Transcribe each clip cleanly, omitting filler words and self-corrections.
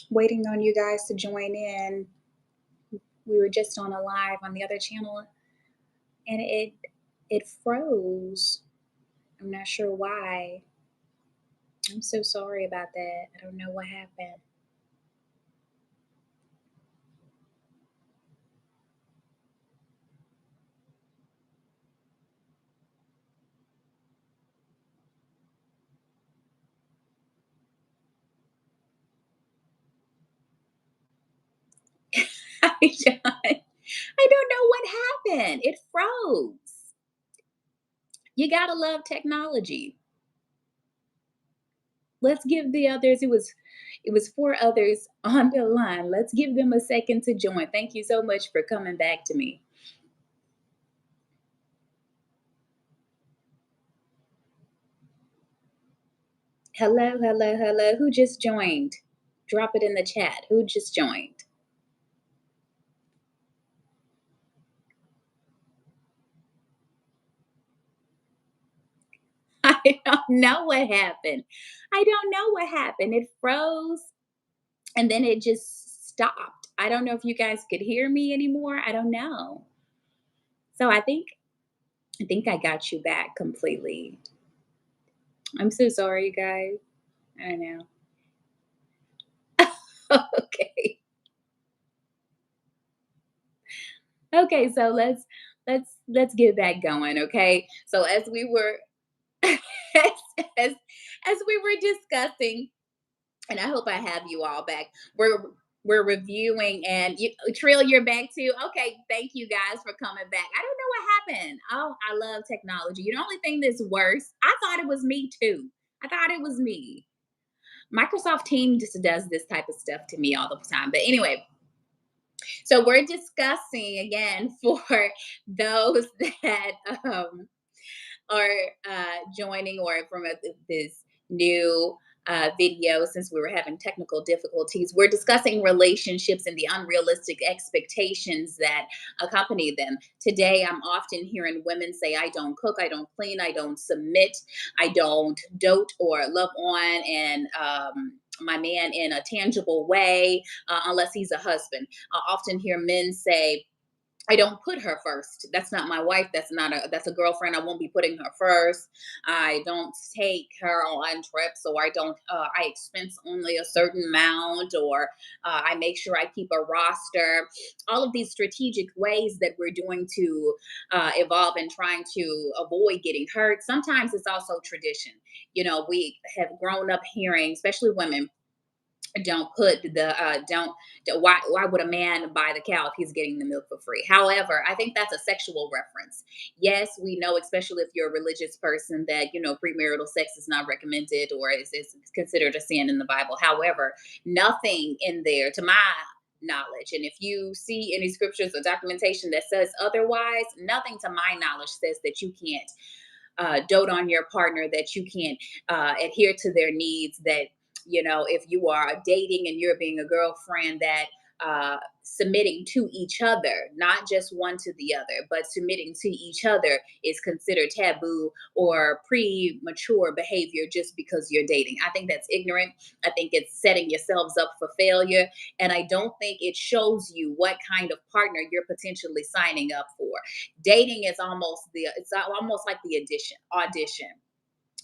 waiting on you guys to join in. We were just on a live on the other channel and it froze. I'm not sure why. I'm so sorry about that. I don't know what happened. Hi, John. I don't know what happened. It froze. You gotta love technology. Let's give the others. It was four others on the line. Let's give them a second to join. Thank you so much for coming back to me. Hello, hello, hello. Who just joined? Drop it in the chat. Who just joined? I don't know what happened. I don't know what happened. It froze and then it just stopped. I don't know if you guys could hear me anymore. I don't know. So I think I got you back completely. I'm so sorry, you guys. I know. Okay. Okay, so let's get back going, okay? So as we were as, as as we were discussing, and I hope I have you all back. We're reviewing, and Trill, you're back too. Okay, thank you guys for coming back. I don't know what happened. Oh, I love technology. The only thing that's worse, I thought it was me too. I thought it was me. Microsoft Teams just does this type of stuff to me all the time. But anyway, so we're discussing again for those that are joining or from this new video since we were having technical difficulties. We're discussing relationships and the unrealistic expectations that accompany them. Today, I'm often hearing women say, I don't cook, I don't clean, I don't submit, I don't dote or love on and my man in a tangible way unless he's a husband. I often hear men say, I don't put her first. That's not my wife. That's a girlfriend. I won't be putting her first. I don't take her on trips, or I don't I expense only a certain amount, or I make sure I keep a roster. All of these strategic ways that we're doing to evolve and trying to avoid getting hurt. Sometimes it's also tradition. We have grown up hearing, especially women, don't put the why would a man buy the cow if he's getting the milk for free? However, I think that's a sexual reference. Yes, we know, especially if you're a religious person, that premarital sex is not recommended or is considered a sin in the Bible. However, nothing in there, to my knowledge, and if you see any scriptures or documentation that says otherwise, nothing to my knowledge says that you can't dote on your partner, that you can't adhere to their needs, that if you are dating and you're being a girlfriend, that submitting to each other, not just one to the other, but submitting to each other is considered taboo or premature behavior just because you're dating. I think that's ignorant. I think it's setting yourselves up for failure. And I don't think it shows you what kind of partner you're potentially signing up for. Dating is almost like the audition.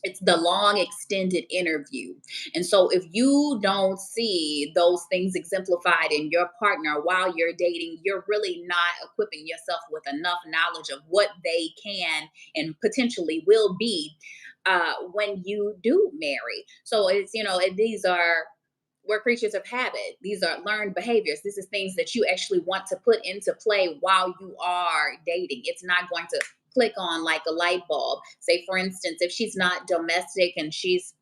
It's the long extended interview. And so if you don't see those things exemplified in your partner while you're dating, you're really not equipping yourself with enough knowledge of what they can and potentially will be when you do marry. So these are, we're creatures of habit. These are learned behaviors. This is things that you actually want to put into play while you are dating. It's not going to click on like a light bulb. Say, for instance, if she's not domestic and she's,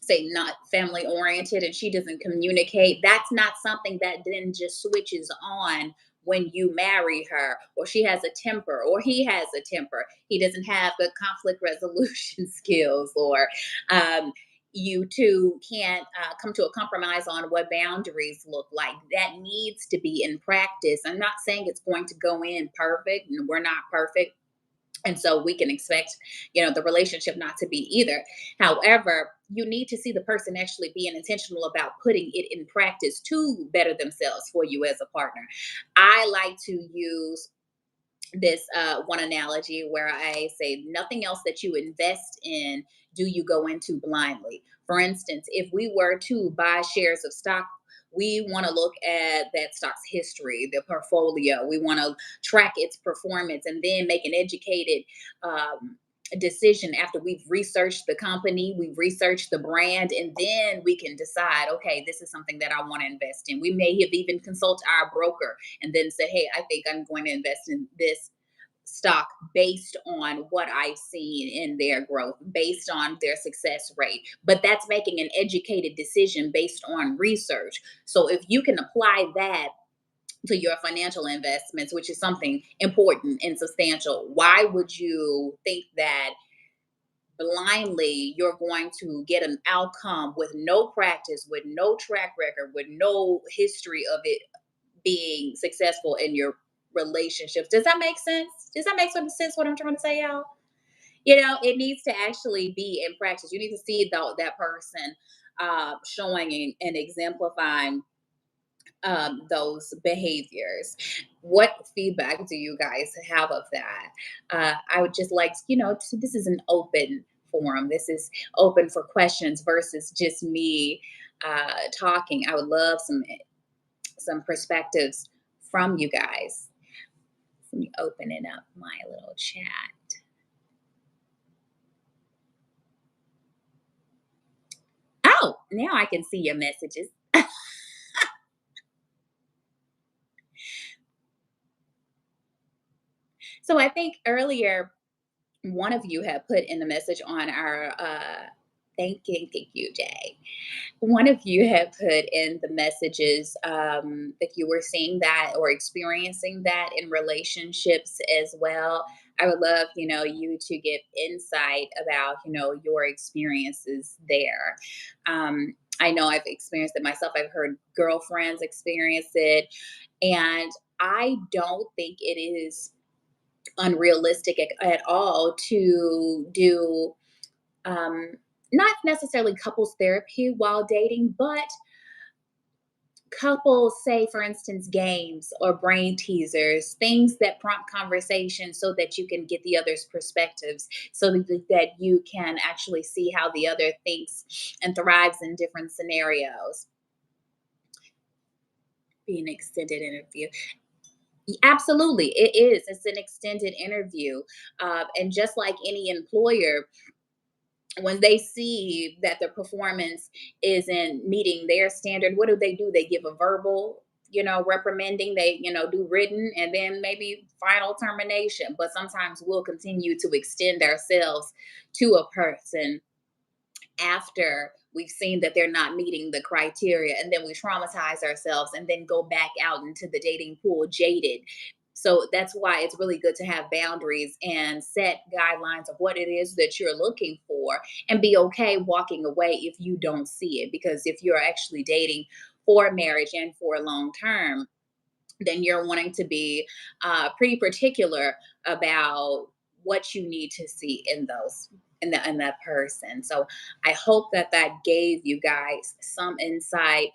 say, not family oriented and she doesn't communicate, that's not something that then just switches on when you marry her. Or she has a temper, or he has a temper, he doesn't have good conflict resolution skills, or you two can't come to a compromise on what boundaries look like. That needs to be in practice. I'm not saying it's going to go in perfect, and we're not perfect, and so we can expect the relationship not to be either. However, you need to see the person actually being intentional about putting it in practice to better themselves for you as a partner. I like to use this one analogy where I say nothing else that you invest in do you go into blindly. For instance, if we were to buy shares of stock, we want to look at that stock's history, the portfolio. We want to track its performance and then make an educated decision after we've researched the company, we've researched the brand, and then we can decide, okay, this is something that I want to invest in. We may have even consult our broker and then say, hey, I think I'm going to invest in this stock based on what I've seen in their growth, based on their success rate. But that's making an educated decision based on research. So if you can apply that to your financial investments, which is something important and substantial, why would you think that blindly you're going to get an outcome with no practice, with no track record, with no history of it being successful in your relationships? Does that make sense? Does that make some sense what I'm trying to say, y'all? You know, it needs to actually be in practice. You need to see that person showing and exemplifying those behaviors. What feedback do you guys have of that? I would just like, this is an open forum. This is open for questions versus just me talking. I would love some perspectives from you guys. Let me open it up my little chat. Oh, now I can see your messages. So I think earlier one of you had put in the message on our thank you, Jay. One of you had put in the messages that you were seeing that or experiencing that in relationships as well. I would love, you to give insight about, your experiences there. I know I've experienced it myself. I've heard girlfriends experience it. And I don't think it is unrealistic at all to do um, not necessarily couples therapy while dating, but couples say, for instance, games or brain teasers, things that prompt conversation so that you can get the other's perspectives, so that you can actually see how the other thinks and thrives in different scenarios. Be an extended interview. Absolutely, it is. It's an extended interview. And just like any employer, when they see that the performance isn't meeting their standard, what do? They give a verbal, reprimanding. They, do written and then maybe final termination. But sometimes we'll continue to extend ourselves to a person after we've seen that they're not meeting the criteria, and then we traumatize ourselves and then go back out into the dating pool jaded. So that's why it's really good to have boundaries and set guidelines of what it is that you're looking for, and be okay walking away if you don't see it. Because if you're actually dating for marriage and for long term, then you're wanting to be pretty particular about what you need to see in those in that person. So I hope that that gave you guys some insight.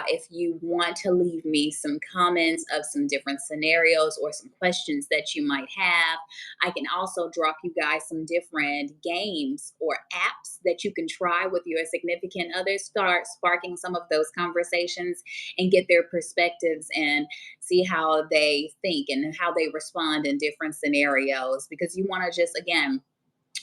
If you want to leave me some comments of some different scenarios or some questions that you might have, I can also drop you guys some different games or apps that you can try with your significant others. Start sparking some of those conversations and get their perspectives and see how they think and how they respond in different scenarios, because you want to just, again,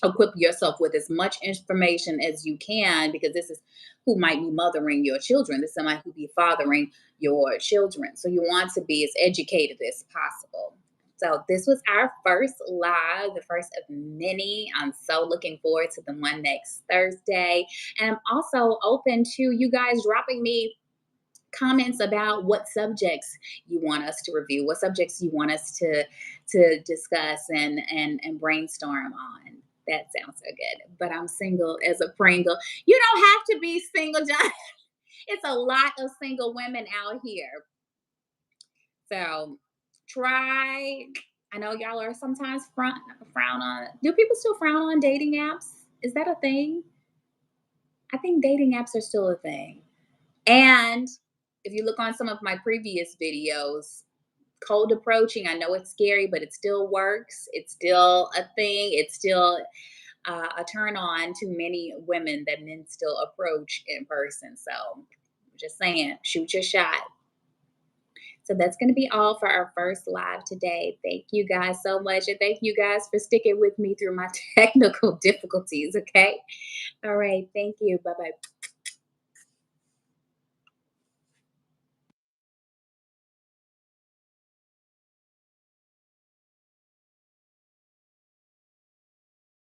equip yourself with as much information as you can, because this is who might be mothering your children. This is somebody who be fathering your children. So you want to be as educated as possible. So this was our first live, the first of many. I'm so looking forward to the one next Thursday. And I'm also open to you guys dropping me comments about what subjects you want us to review, what subjects you want us to discuss and brainstorm on. That sounds so good. But I'm single as a Pringle. You don't have to be single, John. It's a lot of single women out here. So try. I know y'all are sometimes frown on. Do people still frown on dating apps? Is that a thing? I think dating apps are still a thing. And if you look on some of my previous videos, cold approaching, I know it's scary, but it still works. It's still a thing. It's still a turn on to many women that men still approach in person. So, just saying, shoot your shot. So that's going to be all for our first live today. Thank you guys so much. And thank you guys for sticking with me through my technical difficulties. Okay. All right. Thank you. Bye bye.